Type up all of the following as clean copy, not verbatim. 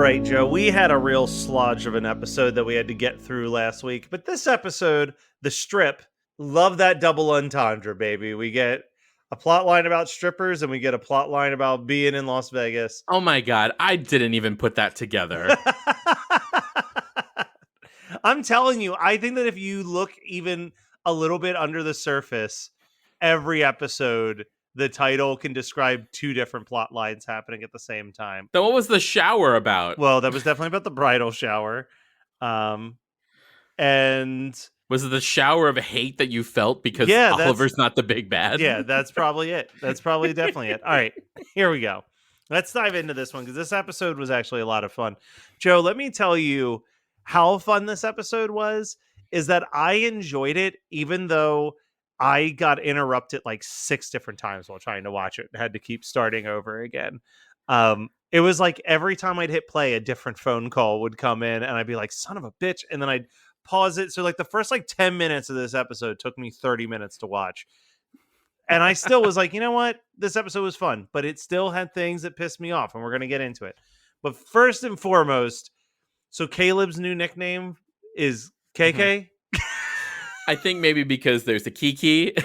right, Joe, we had a real sludge of an episode that we had to get through last week. But this episode, The Strip, love that double entendre, baby. We get a plot line about strippers and we get a plot line about being in Las Vegas. Oh my God, I didn't even put that together. I'm telling you, I think that if you look even a little bit under the surface, every episode, the title can describe two different plot lines happening at the same time. Then what was the shower about? Well, that was definitely about the bridal shower. And was it the shower of hate that you felt because Oliver's not the big bad? Yeah, that's probably it. That's probably definitely it. All right, here we go. Let's dive into this one because this episode was actually a lot of fun. Joe, let me tell you how fun this episode was, is that I enjoyed it even though I got interrupted like 6 different times while trying to watch it and had to keep starting over again. It was like every time I'd hit play, a different phone call would come in and I'd be like, son of a bitch. And then I'd pause it. So like the first like 10 minutes of this episode took me 30 minutes to watch. And I still was like, you know what? This episode was fun, but it still had things that pissed me off and we're going to get into it. But first and foremost, so Caleb's new nickname is KK. Mm-hmm. I think maybe because there's a Kiki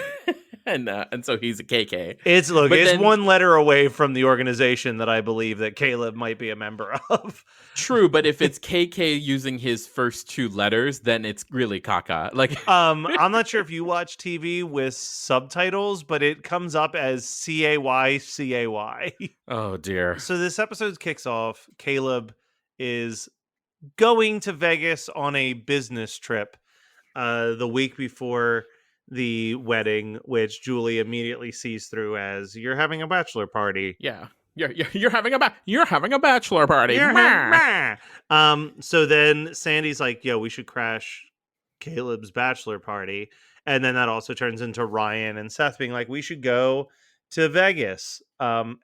and so he's a KK. It's one letter away from the organization that I believe that Caleb might be a member of. True, but if it's KK using his first 2 letters, then it's really Kaka. Like, I'm not sure if you watch TV with subtitles, but it comes up as CAY. Oh dear. So this episode kicks off. Caleb is going to Vegas on a business trip the week before the wedding, which Julie immediately sees through as, you're having a bachelor party. Yeah. You're having a bachelor party. So then Sandy's like, yo, we should crash Caleb's bachelor party. And then that also turns into Ryan and Seth being like, we should go to Vegas. And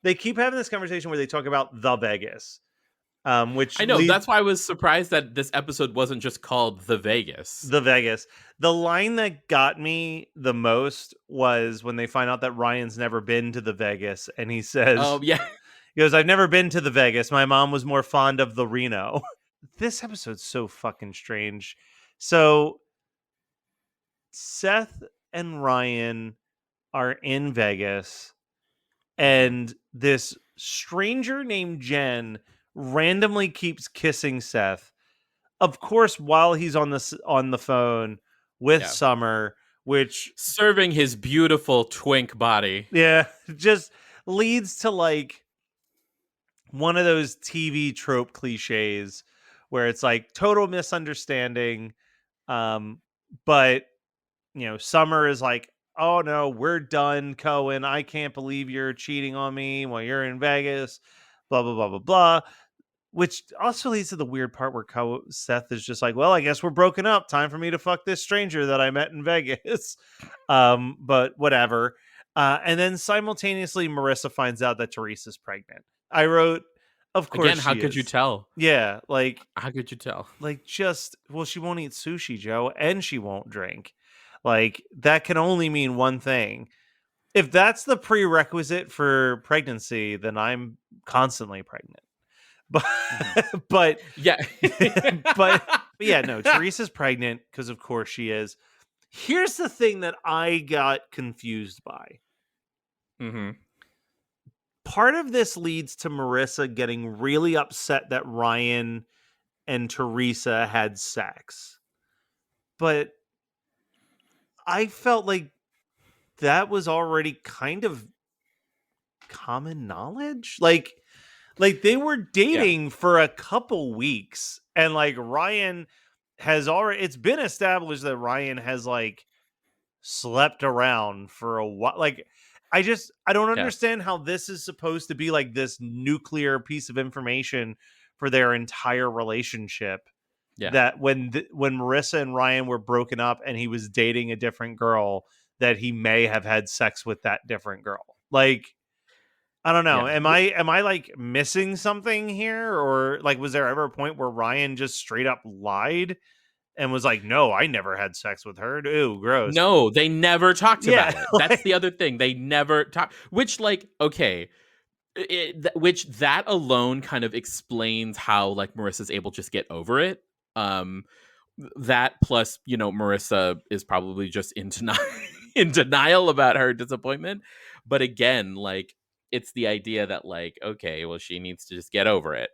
they keep having this conversation where they talk about the Vegas. Which I know, that's why I was surprised that this episode wasn't just called The Vegas. The Vegas. The line that got me the most was when they find out that Ryan's never been to the Vegas, and he says, "Oh yeah," he goes, "I've never been to the Vegas. My mom was more fond of the Reno." This episode's so fucking strange. So Seth and Ryan are in Vegas, and this stranger named Jen randomly keeps kissing Seth, of course, while he's on the phone with Summer, which serving his beautiful twink body. Yeah, just leads to like one of those TV trope cliches where it's like total misunderstanding. But Summer is like, oh no, we're done, Cohen. I can't believe you're cheating on me while you're in Vegas. Blah blah blah blah blah. Which also leads to the weird part where Seth is just like, well, I guess we're broken up. Time for me to fuck this stranger that I met in Vegas. But whatever. And then simultaneously, Marissa finds out that Teresa's pregnant. I wrote, of course. Again, how could you tell? Yeah, like, how could you tell? Like, she won't eat sushi, Joe, and she won't drink. Like, that can only mean one thing. If that's the prerequisite for pregnancy, then I'm constantly pregnant. But yeah, but yeah, no, Teresa's pregnant because of course she is. Here's the thing that I got confused by. Mm-hmm. Part of this leads to Marissa getting really upset that Ryan and Teresa had sex. But I felt like that was already kind of common knowledge. Like they were dating for a couple weeks, and like Ryan has already, it's been established that Ryan has like slept around for a while. Like, I don't understand how this is supposed to be like this nuclear piece of information for their entire relationship. Yeah. That when Marissa and Ryan were broken up and he was dating a different girl, that he may have had sex with that different girl. Like, I don't know. Yeah. Am I like missing something here? Or like, was there ever a point where Ryan just straight up lied and was like, no, I never had sex with her. Ooh, gross. No, they never talked about it. That's the other thing. They never talked, which like, okay, which that alone kind of explains how like Marissa's able to just get over it. Um, that plus, Marissa is probably just in denial, in denial about her disappointment. But again, like it's the idea that like, okay, well, she needs to just get over it.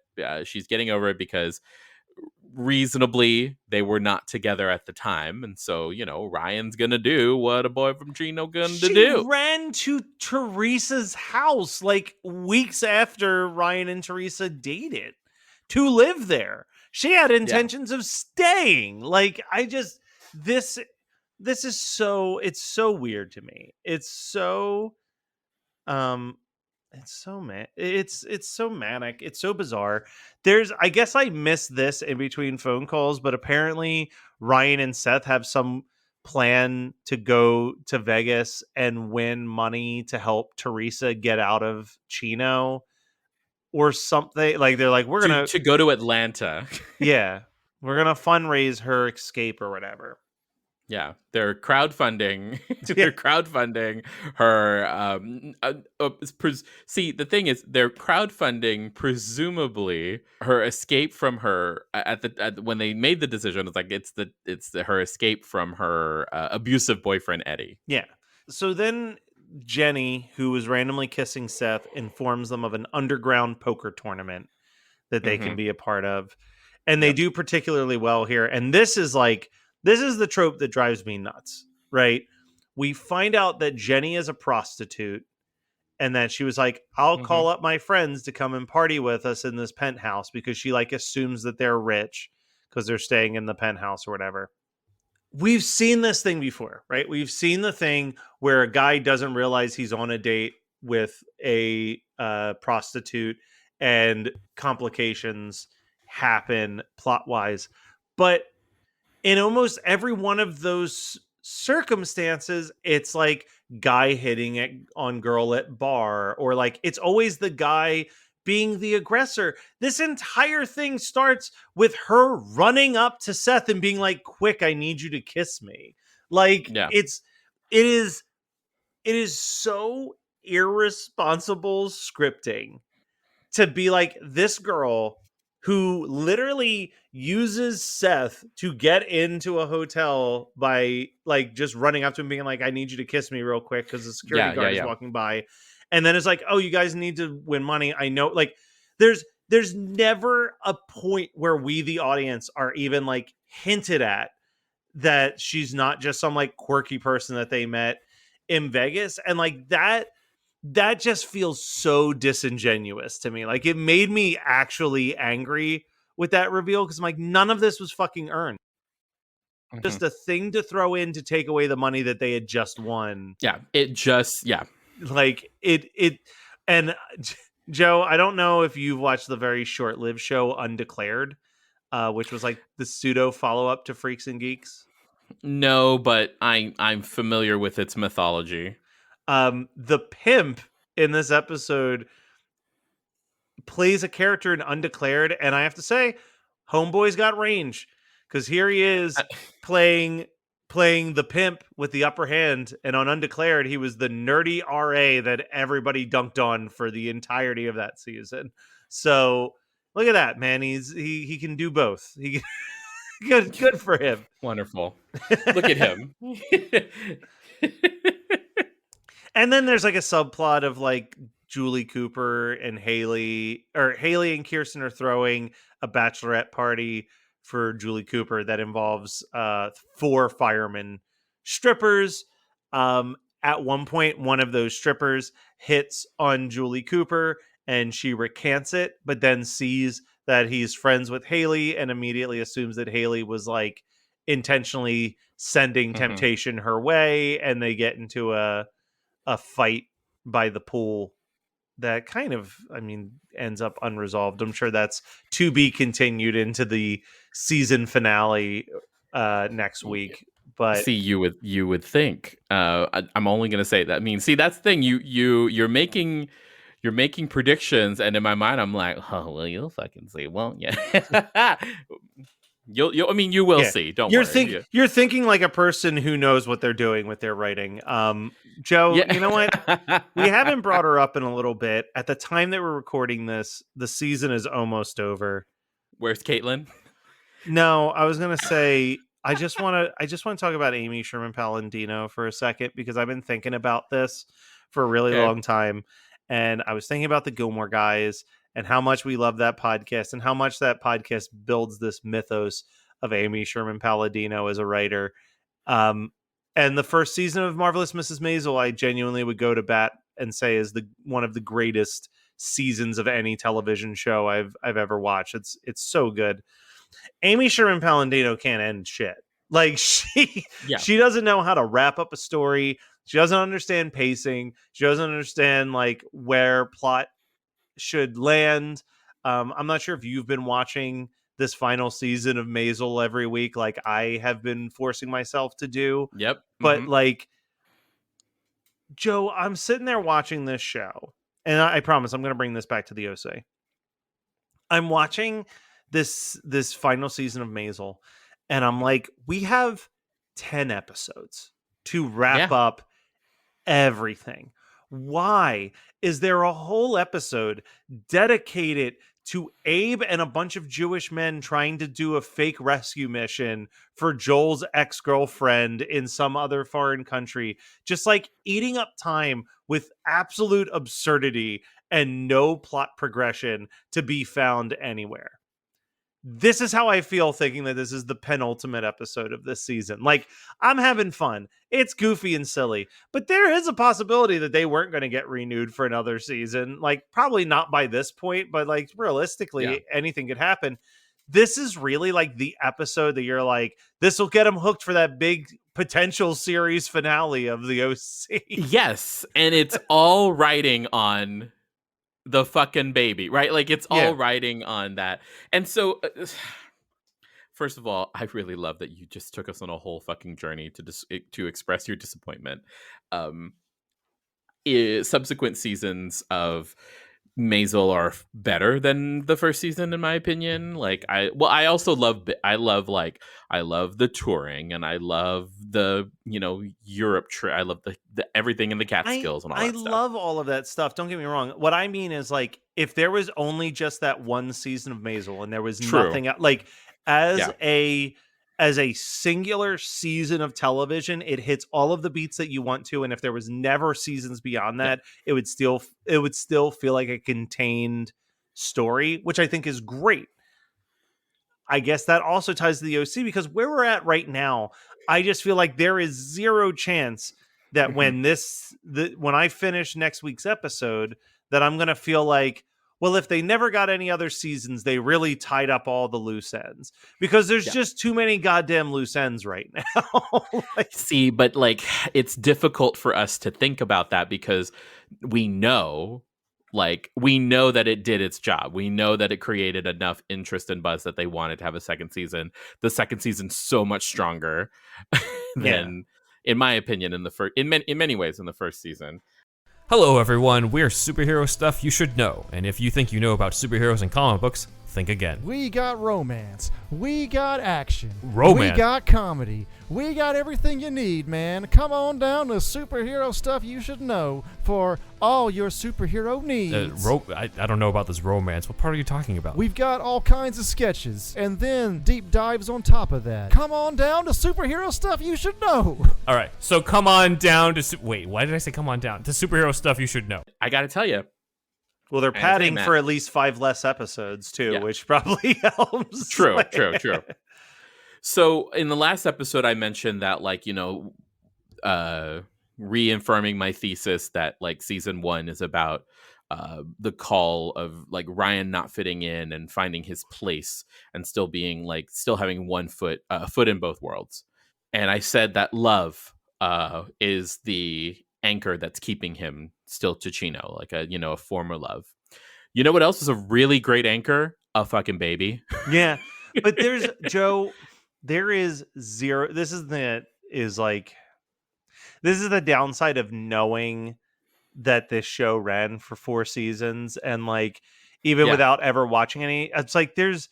She's getting over it because reasonably they were not together at the time, and so Ryan's gonna do what a boy from Chino gonna She do. ran to Teresa's house like weeks after Ryan and Teresa dated to live there. She had Yeah. intentions of staying. Like I just this this is so it's so weird to me. Um it's so it's so manic. It's so bizarre. I guess I missed this in between phone calls, but apparently Ryan and Seth have some plan to go to Vegas and win money to help Teresa get out of Chino or something. Like they're like, we're to gonna to go to Atlanta. yeah, we're gonna fundraise her escape or whatever. Yeah, they're crowdfunding. Yeah. They're crowdfunding her. See, the thing is, they're crowdfunding presumably her escape from her when they made the decision. It's like her escape from her abusive boyfriend Eddie. Yeah. So then Jenny, who was randomly kissing Seth, informs them of an underground poker tournament that they can Mm-hmm. be a part of. And they Yep. do particularly well here. And this is the trope that drives me nuts, right? We find out that Jenny is a prostitute and that she was like, I'll Mm-hmm. call up my friends to come and party with us in this penthouse because she like assumes that they're rich because they're staying in the penthouse or whatever. We've seen this thing before, right? We've seen the thing where a guy doesn't realize he's on a date with a prostitute and complications happen plot wise. But in almost every one of those circumstances, it's like guy hitting it on girl at bar, or like it's always the guy being the aggressor. This entire thing starts with her running up to Seth and being like, quick, I need you to kiss me. Like Yeah. it is it is so irresponsible scripting to be like this girl who literally uses Seth to get into a hotel by like just running up to him being like, I need you to kiss me real quick because the security Yeah. Yeah. guard is Yeah. walking by. And then it's like, oh, you guys need to win money. I know, like, there's never a point where we, the audience, are even like hinted at that she's not just some like quirky person that they met in Vegas. And like that just feels so disingenuous to me. Like it made me actually angry with that reveal because I'm like, none of this was fucking earned. Mm-hmm. Just a thing to throw in to take away the money that they had just won. Yeah. It just yeah. Like and Joe, I don't know if you've watched the very short-lived show Undeclared, which was like the pseudo follow-up to Freaks and Geeks. No, but I'm familiar with its mythology. The pimp in this episode plays a character in Undeclared, and I have to say, Homeboy's got range because here he is playing the pimp with the upper hand, and on Undeclared, he was the nerdy RA that everybody dunked on for the entirety of that season. So look at that, man. He can do both. He good for him. Wonderful. Look at him. And then there's like a subplot of like Julie Cooper and Haley, or Haley and Kirsten are throwing a bachelorette party for Julie Cooper that involves 4 firemen strippers. At one point, one of those strippers hits on Julie Cooper and she recants it, but then sees that he's friends with Haley and immediately assumes that Haley was like intentionally sending Mm-hmm. temptation her way, and they get into a fight by the pool that kind of, I mean, ends up unresolved. I'm sure that's to be continued into the season finale next week. But See, you would think. I'm only gonna say that. I mean, see, that's the thing. You're making predictions, and in my mind, I'm like, oh well, you'll fucking see, won't you? I mean, you will Yeah. see. Don't worry. Yeah. You're thinking like a person who knows what they're doing with their writing. Joe, you know what? We Yeah. haven't brought her up in a little bit. At the time that we're recording this, the season is almost over. Where's Caitlin? No, I was gonna say I just want to talk about Amy Sherman Palladino for a second because I've been thinking about this for a really Okay. long time. And I was thinking about the Gilmore Guys and how much we love that podcast and how much that podcast builds this mythos of Amy Sherman Palladino as a writer. Um, and the first season of Marvelous Mrs. Maisel, I genuinely would go to bat and say is the one of the greatest seasons of any television show I've ever watched. It's so good. Amy Sherman Palladino can't end shit. Like Yeah. she doesn't know how to wrap up a story. She doesn't understand pacing. She doesn't understand like where plot should land. I'm not sure if you've been watching this final season of Maisel every week, like I have been forcing myself to do. Yep. But like Joe, I'm sitting there watching this show, and I promise I'm going to bring this back to the OC. I'm watching this final season of Maisel, and I'm like, we have 10 episodes to wrap Yeah. up everything. Why is there a whole episode dedicated to Abe and a bunch of Jewish men trying to do a fake rescue mission for Joel's ex-girlfriend in some other foreign country, just like eating up time with absolute absurdity and no plot progression to be found anywhere? This is how I feel thinking that this is the penultimate episode of this season. Like, I'm having fun. It's goofy and silly, but there is a possibility that they weren't going to get renewed for another season. Like, probably not by this point, but like realistically, Yeah. anything could happen. This is really like the episode that you're like, this will get them hooked for that big potential series finale of the OC. Yes, and it's all riding on the fucking baby, right? Like it's Yeah. all riding on that. And so first of all, I really love that you just took us on a whole fucking journey to express your disappointment. Subsequent seasons of Maisel are better than the first season, in my opinion. Like I also love I love the touring, and I love the Europe trip. I love the everything in the Catskills and all I that stuff. love all of that stuff. Don't get me wrong. What I mean is like if there was only just that one season of Maisel and there was True. nothing like as a singular season of television, it hits all of the beats that you want to. And if there was never seasons beyond that, it would still feel like a contained story, which I think is great. I guess that also ties to the OC because where we're at right now, I just feel like there is zero chance that when I finish next week's episode, that I'm going to feel like, well, if they never got any other seasons, they really tied up all the loose ends because there's just too many goddamn loose ends right now. See, but like it's difficult for us to think about that because we know that it did its job. We know that it created enough interest and buzz that they wanted to have a second season. The second season's so much stronger than, in my opinion, in many ways in the first season. Hello everyone, we're Superhero Stuff You Should Know, and if you think you know about superheroes and comic books, think again. We got romance, we got action, Romance? we got comedy, we got everything you need, man. Come on down to Superhero Stuff You Should Know for all your superhero needs. I don't know about this romance. What part are you talking about? We've got all kinds of sketches, and then deep dives on top of that. Come on down to Superhero Stuff You Should Know. All right, so come on down to... Wait, why did I say come on down? To Superhero Stuff You Should Know. I gotta tell you. Well, they're padding for at least 5 less episodes, too, which probably helps. True. So in the last episode, I mentioned that, reaffirming my thesis that, season 1 is about the call of, Ryan not fitting in and finding his place and still being, still having one foot in both worlds. And I said that love is the anchor that's keeping him still to Chino, a former love. You know what else is a really great anchor? A fucking baby. Yeah, but there's there is zero. This is the downside of knowing that this show ran for 4 seasons and even without ever watching any. It's like there's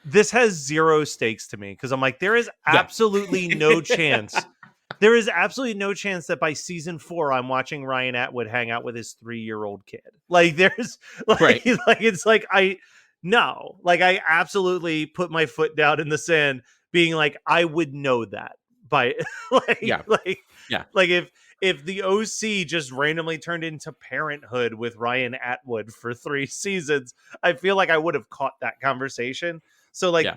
this has zero stakes to me because I'm like, there is Yeah. absolutely no chance. There is absolutely no chance that by season 4, I'm watching Ryan Atwood hang out with his 3-year-old kid. Like, there's like, Right. like it's like I absolutely put my foot down in the sand, being like, I would know that by Yeah. like if the OC just randomly turned into Parenthood with Ryan Atwood for 3 seasons, I feel like I would have caught that conversation. So like Yeah.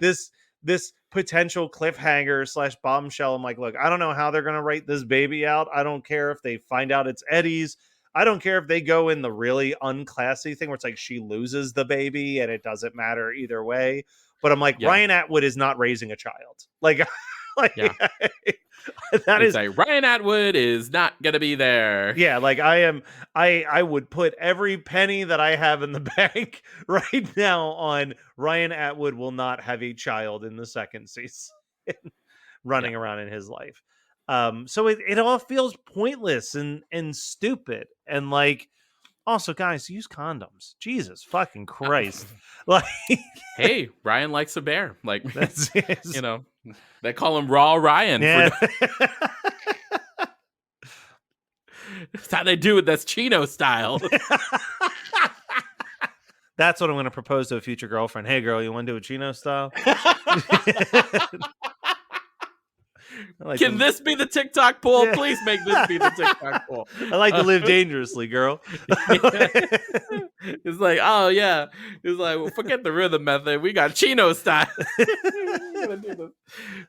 this potential cliffhanger / bombshell, I'm like, look, I don't know how they're gonna write this baby out. I don't care if they find out it's Eddie's. I don't care if they go in the really unclassy thing where it's like she loses the baby and it doesn't matter either way. But I'm like, Yeah. Ryan Atwood is not raising a child. Like, Yeah. that It's is like Ryan Atwood is not gonna be there. yeah, like I would put every penny that I have in the bank right now on Ryan Atwood will not have a child in the second season running around in his life. So it all feels pointless and stupid. And like, also, guys, use condoms. Jesus fucking Christ. Like, Hey, Ryan likes a bear. Like, that's you know, they call him Raw Ryan. yeah. That's how they do it. That's Chino style. That's what I'm going to propose to a future girlfriend. Hey, girl, you want to do a Chino style? Like Can this be the TikTok poll? Yeah. Please make this be the TikTok poll. I like to live dangerously, girl. It's like, oh yeah. It's like, well, forget the rhythm method. We got Chino style.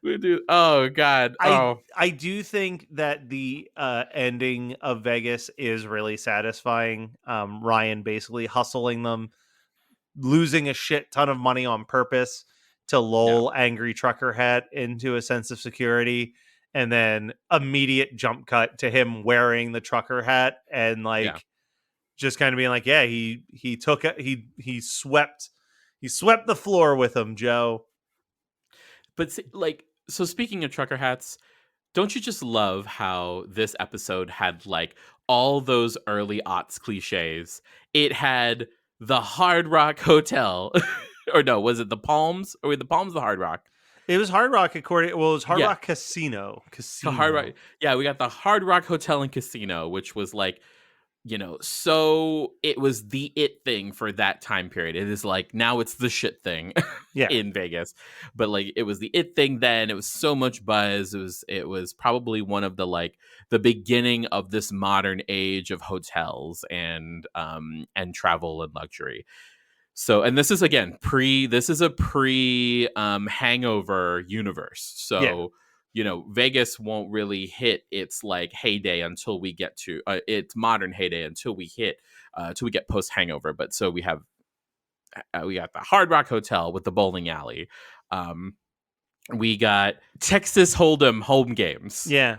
We do. Oh God. I do think that the ending of Vegas is really satisfying. Ryan basically hustling them, losing a shit ton of money on purpose to lull angry trucker hat into a sense of security, and then immediate jump cut to him wearing the trucker hat and like just kind of being like, yeah, he took it, he swept the floor with him, Joe. But see, like, so speaking of trucker hats, don't you just love how this episode had like all those early aughts cliches? It had the Hard Rock Hotel, or no, was it the Palms? Or were the Palms the Hard Rock? It was Hard Rock it was Hard Rock Casino. The Hard Rock. Yeah, we got the Hard Rock Hotel and Casino, which was like, you know, so it was the it thing for that time period. It is like now it's the shit thing in Vegas. But like it was the it thing then. It was so much buzz. It was probably one of the like the beginning of this modern age of hotels and travel and luxury. So, and this is again a pre Hangover universe. So you know, Vegas won't really hit its like heyday until we get to its modern heyday until we get post Hangover. But so we got the Hard Rock Hotel with the bowling alley. We got Texas Hold'em home games. Yeah.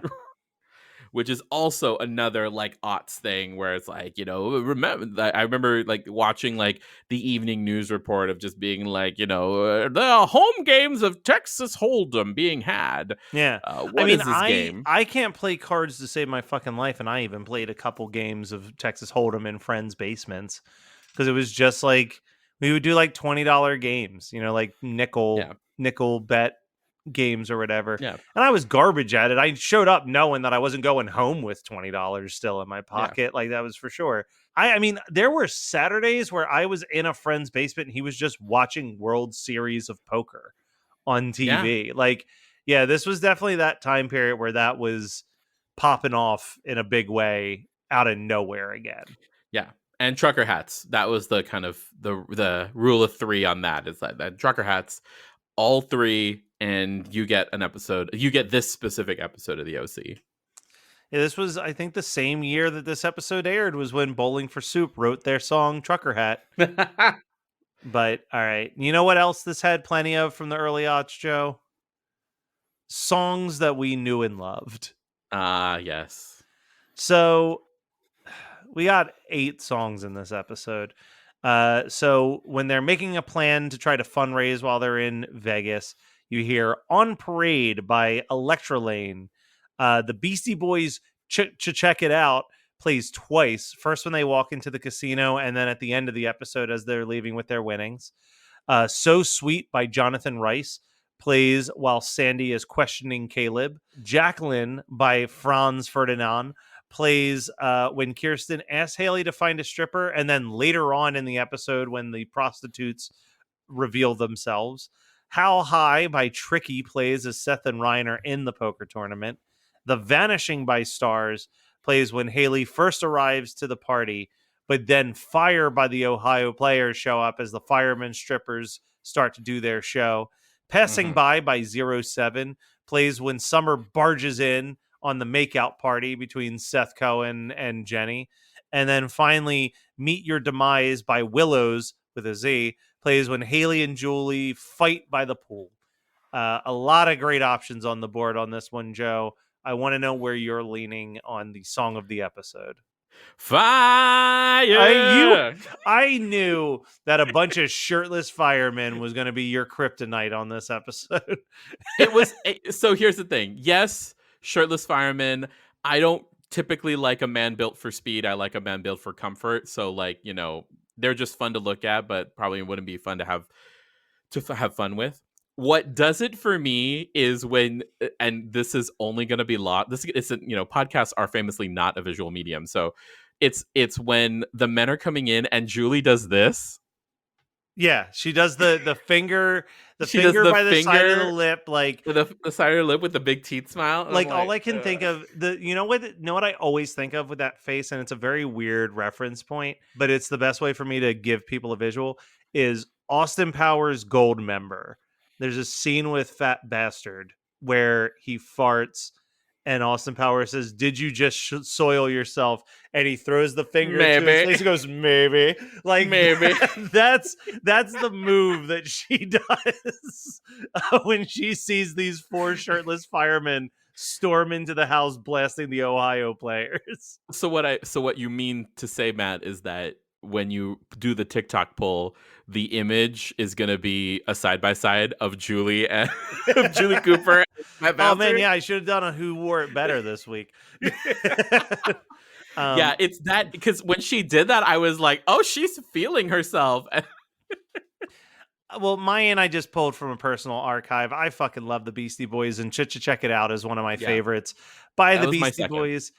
Which is also another like aughts thing where it's like, you know, I remember like watching like the evening news report of just being like, you know, the home games of Texas Hold'em being had. Yeah. What is this game? I can't play cards to save my fucking life. And I even played a couple games of Texas Hold'em in friends' basements because it was just like we would do like $20 games, you know, like nickel bet games or whatever. Yeah. And I was garbage at it. I showed up knowing that I wasn't going home with $20 still in my pocket. Yeah. Like that was for sure. I mean, there were Saturdays where I was in a friend's basement and he was just watching World Series of Poker on TV. Yeah. Like, yeah, this was definitely that time period where that was popping off in a big way out of nowhere again. Yeah. And trucker hats. That was the kind of the rule of 3 on that. Is that trucker hats, all 3, and you get an episode. You get this specific episode of the OC. Yeah, this was, I think, the same year that this episode aired was when Bowling for Soup wrote their song Trucker Hat. But, all right. You know what else this had plenty of from the early aughts, Joe? Songs that we knew and loved. Yes. So we got 8 songs in this episode. So when they're making a plan to try to fundraise while they're in Vegas, you hear On Parade by Electrolane. The Beastie Boys Check It Out plays twice. First when they walk into the casino and then at the end of the episode as they're leaving with their winnings. So Sweet by Jonathan Rice plays while Sandy is questioning Caleb. Jacqueline by Franz Ferdinand plays when Kirsten asks Haley to find a stripper, and then later on in the episode when the prostitutes reveal themselves. How High by Tricky plays as Seth and Ryan are in the poker tournament. The Vanishing by Stars plays when Haley first arrives to the party, but then Fire by the Ohio Players show up as the firemen strippers start to do their show. Passing by 07 plays when Summer barges in on the makeout party between Seth Cohen and Jenny. And then finally, Meet Your Demise by Willows with a Z plays when Haley and Julie fight by the pool. A lot of great options on the board on this one, Joe. I want to know where you're leaning on the song of the episode. Fire! I knew that a bunch of shirtless firemen was going to be your kryptonite on this episode. So here's the thing. Yes, shirtless firemen. I don't typically like a man built for speed. I like a man built for comfort. So like, they're just fun to look at, but probably wouldn't be fun to have fun with. What does it for me is when, and this is only going to be podcasts are famously not a visual medium. So it's when the men are coming in and Julie does this. Yeah, she does the finger, finger by the side of the lip, like the side of her lip with the big teeth smile. Like all I can think of, know what I always think of with that face, and it's a very weird reference point, but it's the best way for me to give people a visual, is Austin Powers Goldmember. There's a scene with Fat Bastard where he farts and Austin Powers says, "Did you just soil yourself?" And he throws the finger to his face and goes, "Maybe." Like, maybe. That's the move that she does when she sees these 4 shirtless firemen storm into the house blasting the Ohio Players. So what you mean to say, Matt, is that when you do the TikTok poll, the image is going to be a side-by-side of Julie and of Julie Cooper. Oh man, yeah, I should have done a Who Wore It Better this week. Yeah, it's that, because when she did that, I was like, oh, she's feeling herself. Well, mine I just pulled from a personal archive. I fucking love the Beastie Boys, and Check It Out is one of my favorites by the Beastie Boys.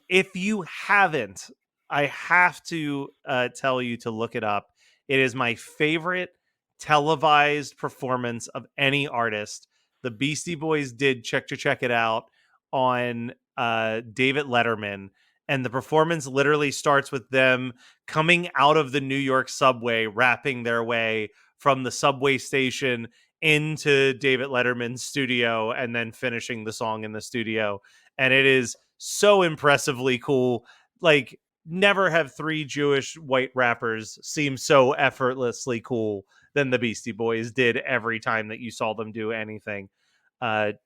If you haven't, I have to tell you to look it up. It is my favorite televised performance of any artist. The Beastie Boys did Check It Out on David Letterman, and the performance literally starts with them coming out of the New York subway, rapping their way from the subway station into David Letterman's studio, and then finishing the song in the studio. And it is so impressively cool. Like, never have 3 Jewish white rappers seem so effortlessly cool than the Beastie Boys did every time that you saw them do anything.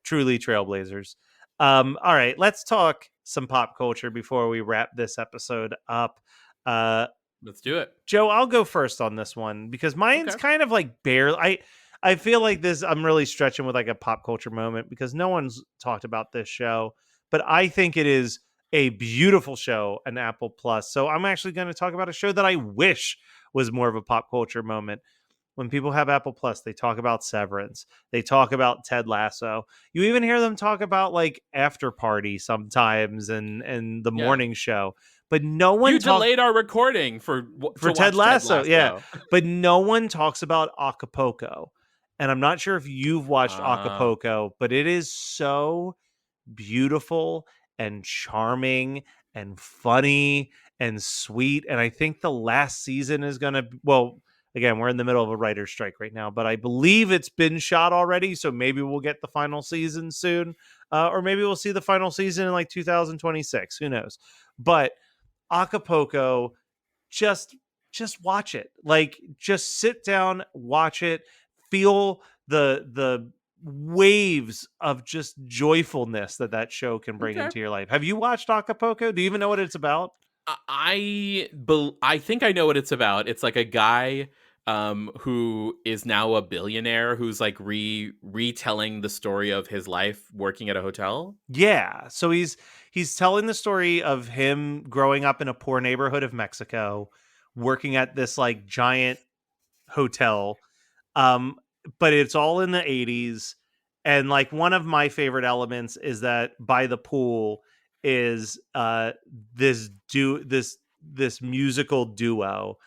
Truly trailblazers. All right, let's talk some pop culture before we wrap this episode up. Let's do it. Joe, I'll go first on this one because mine's kind of like barely. I feel like this, I'm really stretching with like a pop culture moment because no one's talked about this show, but I think it is a beautiful show on Apple Plus. So I'm actually going to talk about a show that I wish was more of a pop culture moment. When people have Apple Plus, they talk about Severance. They talk about Ted Lasso. You even hear them talk about like After Party sometimes and the morning show. But no one delayed our recording for Ted Lasso. Yeah, but no one talks about Acapulco. And I'm not sure if you've watched Acapulco, but it is so beautiful and charming and funny and sweet. And I think the last season is going to, again, we're in the middle of a writer's strike right now, but I believe it's been shot already. So maybe we'll get the final season soon. Or maybe we'll see the final season in like 2026. Who knows? But Acapulco, just watch it. Like, just sit down, watch it, feel the waves of just joyfulness that show can bring into your life. Have you watched Acapulco? Do you even know what it's about? I think I know what it's about. It's like a guy who is now a billionaire who's like retelling the story of his life working at a hotel. Yeah. So he's telling the story of him growing up in a poor neighborhood of Mexico, working at this like giant hotel Um, but it's all in the 80s. And like one of my favorite elements is that by the pool is this musical duo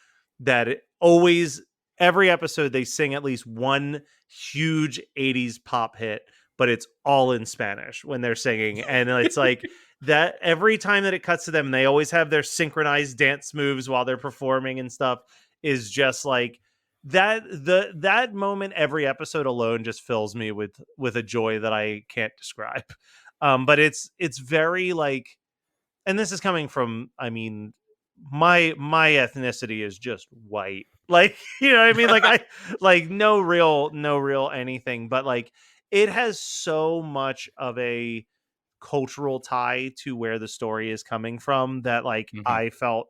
that always every episode they sing at least one huge 80s pop hit, but it's all in Spanish when they're singing. And it's like that every time that it cuts to them, they always have their synchronized dance moves while they're performing and stuff is just like that moment every episode alone just fills me with a joy that I can't describe. But it's very like, and this is coming from, I mean, my ethnicity is just white. Like, you know what I mean? Like I like no real anything, but like it has so much of a cultural tie to where the story is coming from that like Mhm. I felt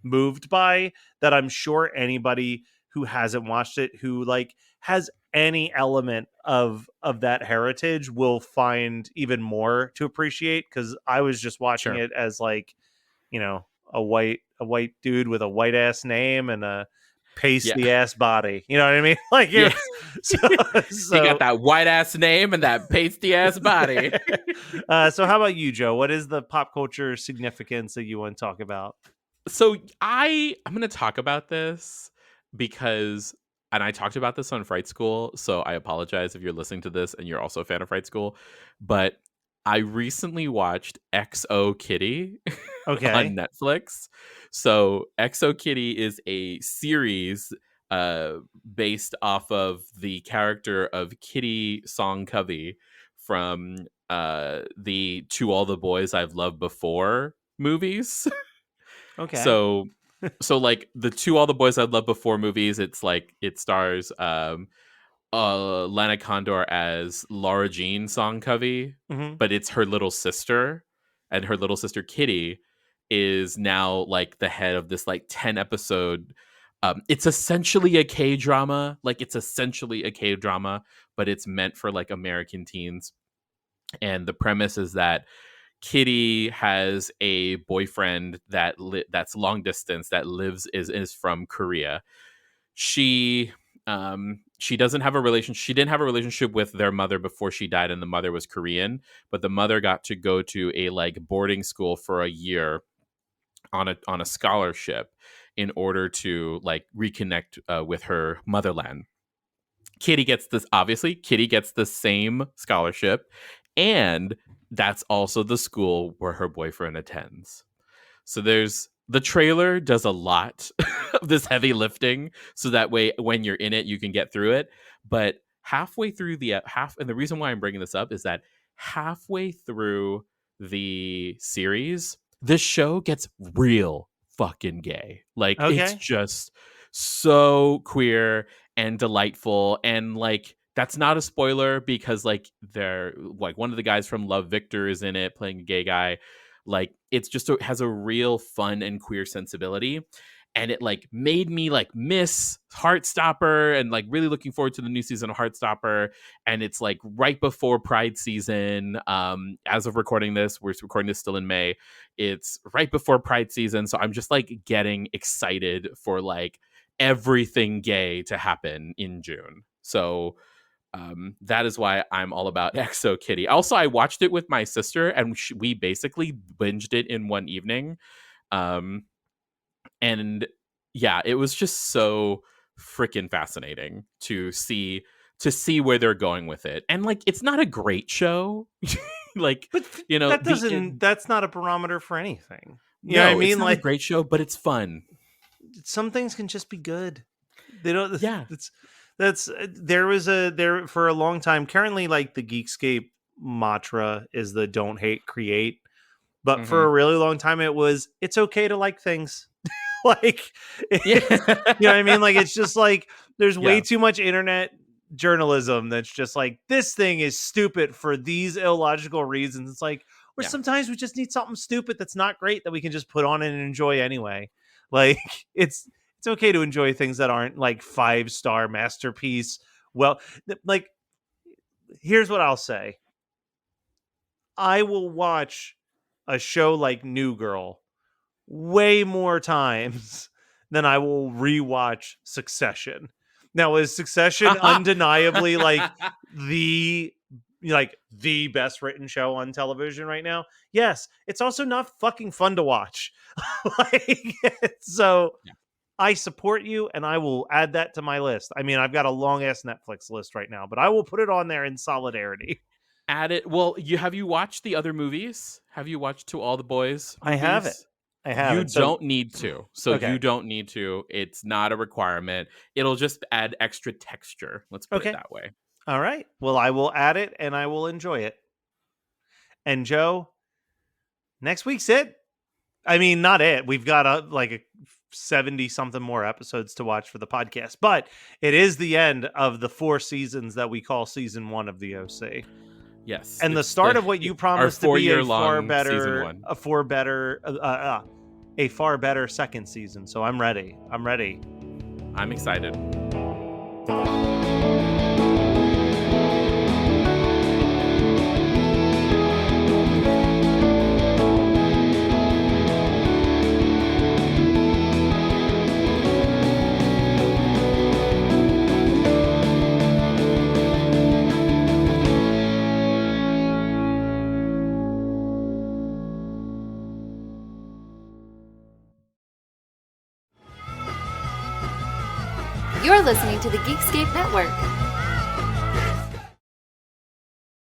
moved by, that I'm sure anybody who hasn't watched it who like has any element of that heritage will find even more to appreciate, cuz I was just watching Sure. it as like, you know, a white dude with a white ass name and a Yeah. pasty ass body. You know what I mean? Like it Yeah. was so He got so that white ass name and that pasty ass body. so how about you, Joe? What is the pop culture significance that you want to talk about? So I'm going to talk about this because, and I talked about this on Fright School, so I apologize if you're listening to this and you're also a fan of Fright School, but I recently watched XO Kitty on Okay. Netflix. So XO Kitty is a series uh based off of the character of Kitty Songcovey from the To All the Boys I've Loved Before movies. Okay. So like the To All the Boys I've Loved Before movies, it's like it stars Lana Condor as Laura Jean Songcovey, Mhm. but it's her little sister, and her little sister Kitty is now like the head of this like 10 episode. It's essentially a K drama, but it's meant for like American teens. And the premise is that Kitty has a boyfriend that's long distance that is from Korea. She doesn't have a relation. She didn't have a relationship with their mother before she died, and the mother was Korean. But the mother got to go to a like boarding school for a year on a scholarship in order to like reconnect with her motherland. Kitty gets this, obviously Kitty gets the same scholarship, and that's also the school where her boyfriend attends. So there's the trailer does a lot of this heavy lifting so that way when you're in it you can get through it, but halfway through the half, and the reason why I'm bringing this up is that halfway through the series this show gets real fucking gay. Like it's Okay. just so queer and delightful, and like that's not a spoiler because like they're like one of the guys from Love Victor is in it playing a gay guy. Like it's just has a real fun and queer sensibility, and it like made me like miss Heartstopper and like really looking forward to the new season of Heartstopper. And it's like right before Pride season. As of recording this, we're recording this still in May. It's right before Pride season, so I'm just like getting excited for like everything gay to happen in June. So that is why I'm all about XO Kitty. Also, I watched it with my sister, and we basically binged it in one evening. Um, and yeah, it was just so freaking fascinating to see where they're going with it. And like, it's not a great show, like But that doesn't that's not a barometer for anything. You know what I no, it's mean? not a Like great show, but it's fun. some things can just be good. They don't Yeah. it's that's there for a long time. Currently like the Geekscape mantra is the don't hate create. But for Hmm. a really long time it was it's okay to like things. Like Yeah. you know what I mean? Like it's just like there's way Yeah. too much internet journalism that's just like this thing is stupid for these illogical reasons. It's like or Yeah. sometimes we just need something stupid that's not great that we can just put on and enjoy anyway. Like it's okay to enjoy things that aren't like 5-star masterpiece. Well, like here's what I'll say. I will watch a show like New Girl way more times than I will rewatch Succession. Now, is Succession undeniably the best written show on television right now? Yes. It's also not fucking fun to watch. So Yeah. I support you, and I will add that to my list. I mean, I've got a long ass Netflix list right now, but I will put it on there in solidarity. Add it. Well, have you watched the other movies? Have you watched To All the Boys movies? I haven't. You don't need to. So Okay. you don't need to. It's not a requirement. It'll just add extra texture. Let's put Okay. it that way. All right. Well, I will add it, and I will enjoy it. And Joe, next week's it. I mean, not it. We've got a 70 something more episodes to watch for the podcast, but it is the end of the 4 seasons that we call season 1 of the OC. Yes. And the start of what you promised to be a far better second season. So I'm ready. I'm excited. You're listening to the Geekscape Network.